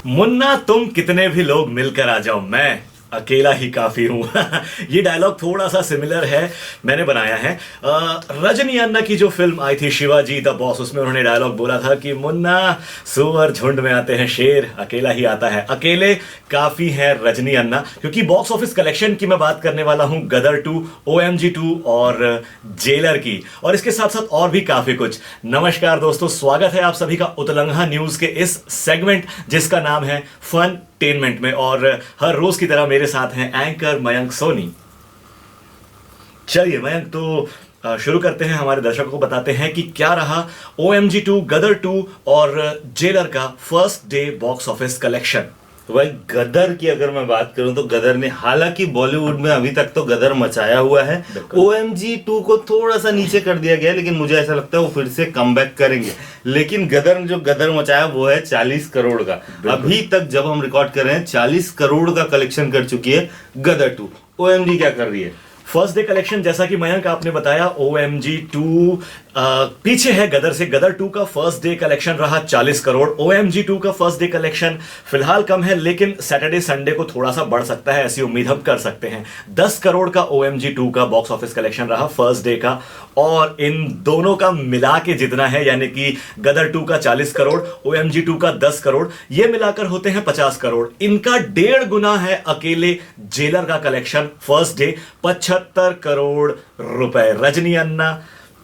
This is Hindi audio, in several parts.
मुन्ना तुम कितने भी लोग मिलकर आ जाओ, मैं अकेला ही काफी हूं। ये डायलॉग थोड़ा सा सिमिलर है, मैंने बनाया है। रजनी अन्ना की जो फिल्म आई थी शिवाजी द बॉस, उसमें उन्होंने डायलॉग बोला था कि मुन्ना सुअर झुंड में आते हैं, शेर अकेला ही आता है। अकेले काफी है रजनी अन्ना, क्योंकि बॉक्स ऑफिस कलेक्शन की मैं बात करने वाला हूं, गदर 2, OMG 2 और जेलर की, और इसके साथ साथ और भी काफी कुछ। नमस्कार दोस्तों, स्वागत है आप सभी का उतलंघा न्यूज के इस सेगमेंट जिसका नाम है फन टेनमेंट में, और हर रोज की तरह मेरे साथ हैं एंकर मयंक सोनी। चलिए मयंक, तो शुरू करते हैं, हमारे दर्शकों को बताते हैं कि क्या रहा OMG 2, गदर 2 और जेलर का first day box office collection. तो भाई गदर की अगर मैं बात करूं तो गदर ने, हालांकि बॉलीवुड में अभी तक तो गदर मचाया हुआ है, OMG 2 को थोड़ा सा नीचे कर दिया गया है, लेकिन मुझे ऐसा लगता है वो फिर से कमबैक करेंगे। लेकिन गदर ने जो गदर मचाया वो है 40 करोड़ का। अभी तक जब हम रिकॉर्ड कर रहे हैं 40 करोड़ का कलेक्शन कर चुकी है गदर 2। OMG क्या कर रही है? फर्स्ट डे कलेक्शन, जैसा कि मयंक आपने बताया, OMG 2 पीछे है गदर से। गदर 2 का फर्स्ट डे कलेक्शन रहा 40 करोड़। OMG 2 का फर्स्ट डे कलेक्शन फिलहाल कम है, लेकिन सैटरडे संडे को थोड़ा सा बढ़ सकता है, ऐसी उम्मीद हम कर सकते हैं। 10 करोड़ का OMG 2 का बॉक्स ऑफिस कलेक्शन रहा फर्स्ट डे का, और इन दोनों का मिला के जितना है, यानी कि गदर 2 का 40 करोड़, OMG 2 का 10 करोड़, ये मिलाकर होते हैं 50 करोड़। इनका 1.5 गुना है अकेले जेलर का कलेक्शन फर्स्ट डे, 75 करोड़ रुपए। रजनी अन्ना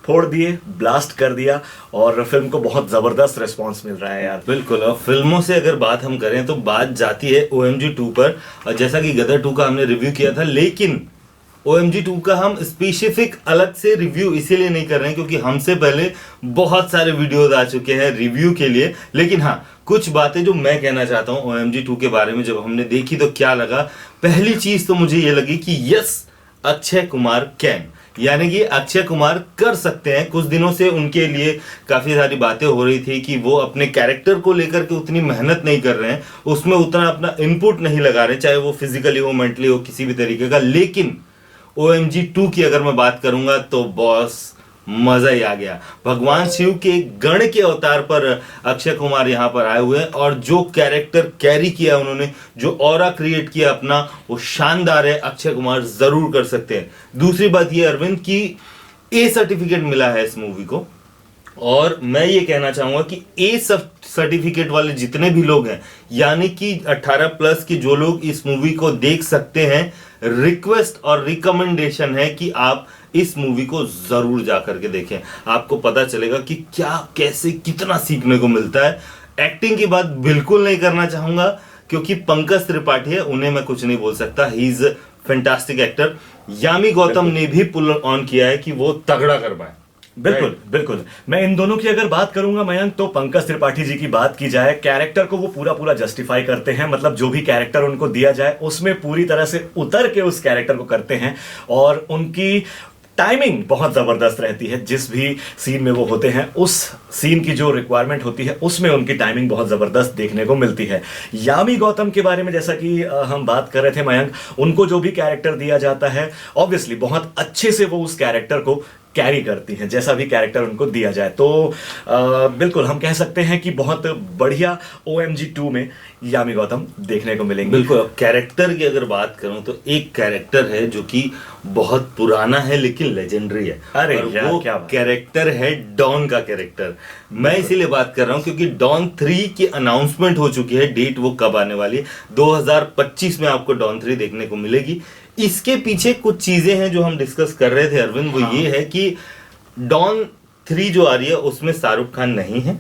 फोड़ दिए, ब्लास्ट कर दिया, और फिल्म को बहुत जबरदस्त रिस्पांस मिल रहा है यार। बिल्कुल। और फिल्मों से अगर बात हम करें तो बात जाती है OMG 2 पर, और जैसा कि गदर 2 का हमने रिव्यू किया था, लेकिन OMG 2 का हम स्पेसिफिक अलग से रिव्यू इसीलिए नहीं कर रहे हैं क्योंकि हमसे पहले बहुत सारे वीडियोज आ चुके हैं रिव्यू के लिए। लेकिन हाँ, कुछ बातें जो मैं कहना चाहता हूँ OMG 2 के बारे में, जब हमने देखी तो क्या लगा। पहली चीज तो मुझे ये लगी कि यस, अक्षय कुमार कैन, यानी कि अक्षय कुमार कर सकते हैं। कुछ दिनों से उनके लिए काफी सारी बातें हो रही थी कि वो अपने कैरेक्टर को लेकर के उतनी मेहनत नहीं कर रहे हैं, उसमें उतना अपना इनपुट नहीं लगा रहे, चाहे वो फिजिकली हो, मेंटली हो, किसी भी तरीके का। लेकिन OMG 2 की अगर मैं बात करूंगा तो बॉस मजा ही आ गया। भगवान शिव के गण के अवतार पर अक्षय कुमार यहाँ पर आए हुए हैं, और जो कैरेक्टर कैरी किया उन्होंने, जो ऑरा क्रिएट किया अपना, वो शानदार है। अक्षय कुमार जरूर कर सकते हैं। दूसरी बात ये अरविंद की A सर्टिफिकेट मिला है इस मूवी को, और मैं ये कहना चाहूंगा कि A सर्टिफिकेट वाले जितने भी लोग हैं, यानी कि 18 प्लस के जो लोग इस मूवी को देख सकते हैं, रिक्वेस्ट और रिकमेंडेशन है कि आप इस मूवी को जरूर जाकर के देखें। आपको पता चलेगा कि क्या, कैसे, कितना सीखने को मिलता है। एक्टिंग की बात बिल्कुल नहीं करना चाहूंगा क्योंकि पंकज त्रिपाठी है, उन्हें मैं कुछ नहीं बोल सकता, he is fantastic actor. Yami Gautam ने भी पुल ऑन किया है कि वो तगड़ा कर पाए। बिल्कुल बिल्कुल। मैं इन दोनों की अगर बात करूंगा मयंक, तो पंकज त्रिपाठी जी की बात की जाए, कैरेक्टर को वो पूरा पूरा जस्टिफाई करते हैं। मतलब जो भी कैरेक्टर उनको दिया जाए उसमें पूरी तरह से उतर के उस कैरेक्टर को करते हैं, और उनकी टाइमिंग बहुत जबरदस्त रहती है। जिस भी सीन में वो होते हैं, उस सीन की जो रिक्वायरमेंट होती है उसमें उनकी टाइमिंग बहुत जबरदस्त देखने को मिलती है। यामी गौतम के बारे में जैसा कि हम बात कर रहे थे मयंक, उनको जो भी कैरेक्टर दिया जाता है ऑब्वियसली बहुत अच्छे से वो उस कैरेक्टर को कैरी करती हैं, जैसा भी कैरेक्टर उनको दिया जाए। तो बिल्कुल हम कह सकते हैं कि बहुत बढ़िया OMG 2 में यामी गौतम देखने को मिलेंगे। बिल्कुल। कैरेक्टर की अगर बात करूं तो एक कैरेक्टर है जो कि बहुत पुराना है लेकिन लेजेंडरी है। अरे और यार, वो क्या बात। कैरेक्टर है डॉन का कैरेक्टर। मैं इसीलिए बात कर रहा हूं क्योंकि डॉन 3 की अनाउंसमेंट हो चुकी है। डेट वो कब आने वाली है, 2025 में आपको डॉन 3 देखने को मिलेगी। इसके पीछे कुछ चीजें हैं जो हम डिस्कस कर रहे थे अरविंद, वो ये है कि डॉन 3 जो आ रही है उसमें शाहरुख खान नहीं है,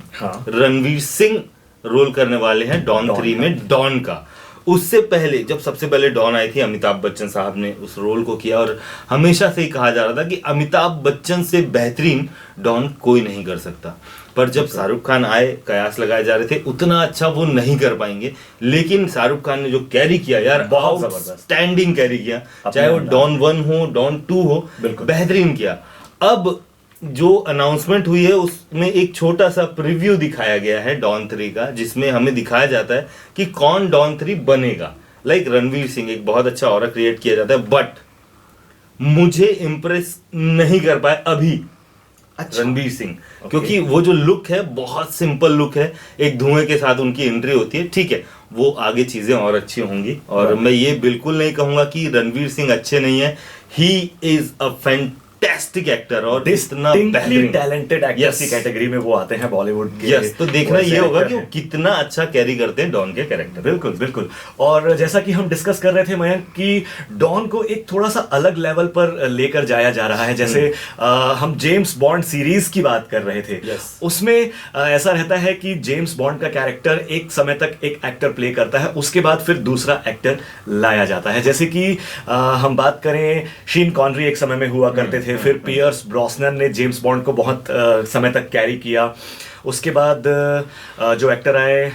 रणवीर सिंह रोल करने वाले हैं डॉन 3 में डॉन का। उससे पहले, जब सबसे पहले डॉन आई थी, अमिताभ बच्चन साहब ने उस रोल को किया, और हमेशा से ही कहा जा रहा था कि अमिताभ बच्चन से बेहतरीन डॉन कोई नहीं कर सकता। पर जब शाहरुख खान आए, कयास लगाए जा रहे थे उतना अच्छा वो नहीं कर पाएंगे, लेकिन शाहरुख खान ने जो कैरी किया यार, बहुत जबरदस्त स्टैंडिंग कैरी किया, चाहे वो डॉन 1 हो, डॉन 2 हो, बेहतरीन किया। अब जो अनाउंसमेंट हुई है उसमें एक छोटा सा प्रीव्यू दिखाया गया है डॉन 3 का, जिसमें हमें दिखाया जाता है कि कौन डॉन 3 बनेगा। लाइक रणवीर सिंह, एक बहुत अच्छा ऑरा क्रिएट किया जाता है, बट मुझे इंप्रेस नहीं कर पाए अभी। अच्छा। रणवीर सिंह, क्योंकि वो जो लुक है बहुत सिंपल लुक है, एक धुएं के साथ उनकी एंट्री होती है। ठीक है, वो आगे चीजें और अच्छी होंगी, और मैं ये बिल्कुल नहीं कहूंगा कि रणवीर सिंह अच्छे नहीं है। He is a fantastic actor और इतना बेहतरीन टैलेंटेड एक्टर्स की कैटेगरी में वो आते हैं बॉलीवुड के। यस, तो देखना वैसे ये होगा कि actor वो हैं। कितना अच्छा कैरी करते हैं डॉन के कैरेक्टर। बिल्कुल बिल्कुल। और जैसा कि हम डिस्कस कर रहे थे मयंक कि डॉन को एक थोड़ा सा अलग लेवल पर लेकर जाया जा रहा है। जैसे हम जेम्स बॉन्ड सीरीज की बात कर रहे थे। Yes. उसमें ऐसा रहता है कि जेम्स बॉन्ड का कैरेक्टर एक समय तक एक एक्टर प्ले करता है, उसके बाद फिर दूसरा एक्टर लाया जाता है। जैसे कि हम बात करें, शीन कॉनरी एक समय में हुआ करते थे, फिर पियर्स ब्रॉसनन ने जेम्स बॉन्ड को बहुत समय तक कैरी किया। उसके बाद जो एक्टर आए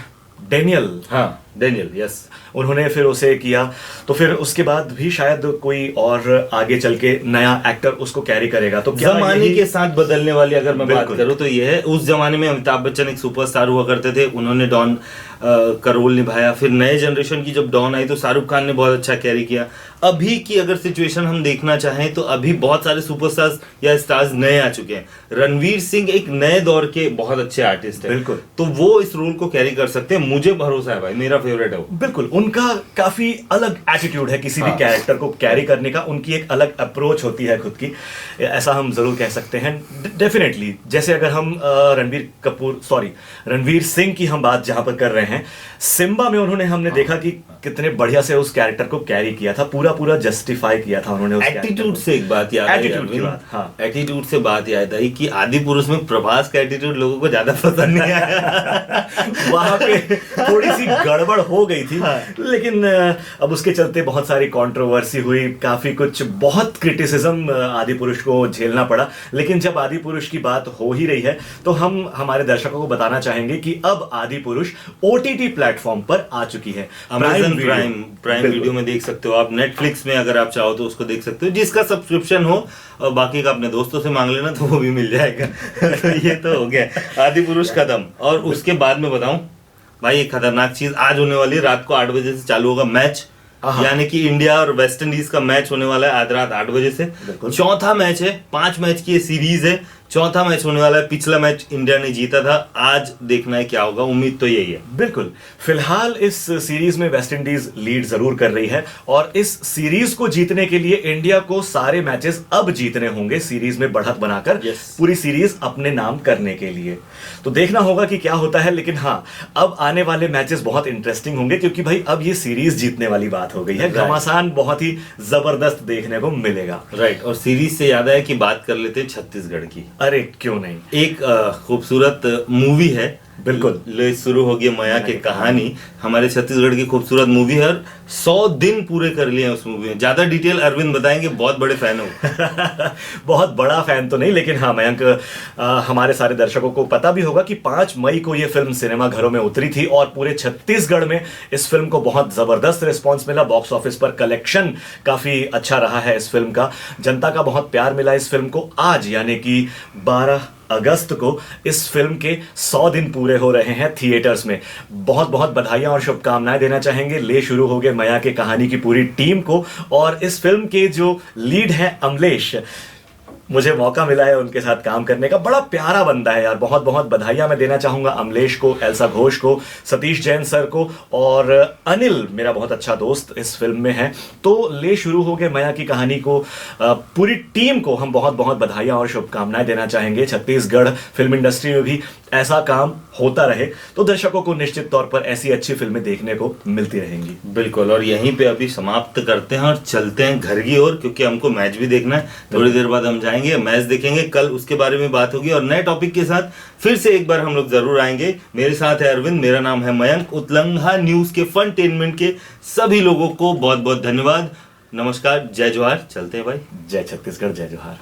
डेनियल, हाँ, डेनियल, यस, उन्होंने फिर उसे किया। तो फिर उसके बाद भी शायद कोई और आगे चल के नया एक्टर उसको कैरी करेगा। तो क्या जमाने यही- के साथ बदलने वाली अगर मैं बात बिल्कुल। करूं तो ये है, उस जमाने में अमिताभ बच्चन एक सुपरस्टार हुआ करते थे, उन्होंने डॉन का रोल निभाया। फिर नए जनरेशन की जब डॉन आई तो शाहरुख खान ने बहुत अच्छा कैरी किया। अभी की अगर सिचुएशन हम देखना चाहें तो अभी बहुत सारे सुपरस्टार्स या स्टार्स नए आ चुके हैं। रणवीर सिंह एक नए दौर के बहुत अच्छे आर्टिस्ट है, बिल्कुल। तो वो इस रोल को कैरी कर सकते हैं, मुझे भरोसा है भाई, मेरा फेवरेट है वो। बिल्कुल, उनका काफी अलग एटीट्यूड है किसी भी हाँ। कैरेक्टर को कैरी करने का। उनकी एक अलग अप्रोच होती है खुद की, ऐसा हम जरूर कह सकते हैं। डेफिनेटली, जैसे अगर हम रणवीर सिंह की हम बात जहां पर कर रहे हैं, सिम्बा में उन्होंने हमने देखा कि कितने बढ़िया से उस कैरेक्टर को कैरी किया था, पूरा पूरा जस्टिफाई किया था उन्होंने उस एटीट्यूड से एक बात याद आई, एटीट्यूड की अरविंद। बात, हाँ। एटीट्यूड से बात याद आई कि आदि पुरुष में प्रभास का एटीट्यूड लोगों को ज्यादा पसंद नहीं आया। वहां पे थोड़ी सी गड़बड़ हो गई थी, लेकिन अब उसके चलते बहुत सारी कंट्रोवर्सी हुई, काफी कुछ, बहुत क्रिटिसिज्म आदि पुरुष को झेलना पड़ा। लेकिन जब आदि पुरुष की बात हो ही रही है तो हम हमारे दर्शकों को बताना चाहेंगे कि अब आदि पुरुष OTT प्लेटफॉर्म पर आ चुकी है। अमेजन प्राइम बिल्कुल। वीडियो में देख सकते हो आप, नेटफ्लिक्स में अगर आप चाहो तो उसको देख सकते हो, जिसका सब्सक्रिप्शन हो, और बाकी का अपने दोस्तों से मांग लेना तो वो भी मिल जाएगा। तो ये तो हो गया आदि पुरुष खत्म। और उसके बाद में बताऊं भाई, एक खतरनाक चीज आज होने वाली है, रात को 8 बजे से चालू होगा मैच, यानी कि इंडिया और वेस्ट इंडीज का मैच होने वाला है आज रात 8 बजे से। बिल्कुल। चौथा मैच है, 5 मैच की ये सीरीज है, चौथा मैच होने वाला है। पिछला मैच इंडिया ने जीता था, आज देखना है क्या होगा, उम्मीद तो यही है। बिल्कुल, फिलहाल इस सीरीज में वेस्ट इंडीज लीड जरूर कर रही है, और इस सीरीज को जीतने के लिए इंडिया को सारे मैचेस अब जीतने होंगे, सीरीज में बढ़त बनाकर Yes. पूरी सीरीज अपने नाम करने के लिए। तो देखना होगा कि क्या होता है, लेकिन हाँ, अब आने वाले मैचेस बहुत इंटरेस्टिंग होंगे, क्योंकि भाई अब ये सीरीज जीतने वाली बात हो गई है। Right. घमासान बहुत ही जबरदस्त देखने को मिलेगा। राइट, और सीरीज से याद आया कि बात कर लेते हैं छत्तीसगढ़ की। अरे क्यों नहीं। एक खूबसूरत मूवी है, बिल्कुल। ले शुरू होगी माया की कहानी, हमारे छत्तीसगढ़ की खूबसूरत मूवी है, और 100 दिन पूरे कर लिए हैं उस मूवी में। ज्यादा डिटेल अरविंद बताएंगे, बहुत बड़े फैन हो। बहुत बड़ा फैन तो नहीं, लेकिन हाँ मयंक, हमारे सारे दर्शकों को पता भी होगा कि 5 मई को यह फिल्म सिनेमा घरों में उतरी थी, और पूरे छत्तीसगढ़ में इस फिल्म को बहुत जबरदस्त रिस्पांस मिला। बॉक्स ऑफिस पर कलेक्शन काफी अच्छा रहा है इस फिल्म का, जनता का बहुत प्यार मिला इस फिल्म को। आज यानी कि 12 अगस्त को इस फिल्म के 100 दिन पूरे हो रहे हैं थिएटर्स में। बहुत बहुत बधाइयां और शुभकामनाएं देना चाहेंगे ले शुरू हो गए माया की कहानी की पूरी टीम को। और इस फिल्म के जो लीड है अमलेश, मुझे मौका मिला है उनके साथ काम करने का, बड़ा प्यारा बंदा है यार। बहुत बहुत बधाइयां मैं देना चाहूंगा अमलेश को, एल्सा घोष को, सतीश जैन सर को, और अनिल मेरा बहुत अच्छा दोस्त इस फिल्म में है। तो ले शुरू हो गए माया की कहानी को, पूरी टीम को हम बहुत बहुत बधाइयां और शुभकामनाएं देना चाहेंगे। छत्तीसगढ़ फिल्म इंडस्ट्री में भी ऐसा काम होता रहे तो दर्शकों को निश्चित तौर पर ऐसी अच्छी फिल्में देखने को मिलती रहेंगी। बिल्कुल, और यहीं पे अभी समाप्त करते हैं और चलते हैं घर की ओर, क्योंकि हमको मैच भी देखना है। थोड़ी देर बाद हम जाएंगे, मैच देखेंगे, कल उसके बारे में बात होगी, और नए टॉपिक के साथ फिर से एक बार हम लोग जरूर आएंगे। मेरे साथ है अरविंद, मेरा नाम है मयंक। उतलंघा न्यूज के फनटेनमेंट के सभी लोगों को बहुत बहुत धन्यवाद। नमस्कार, जय जोहार, चलते हैं भाई। जय छत्तीसगढ़, जय जोहार।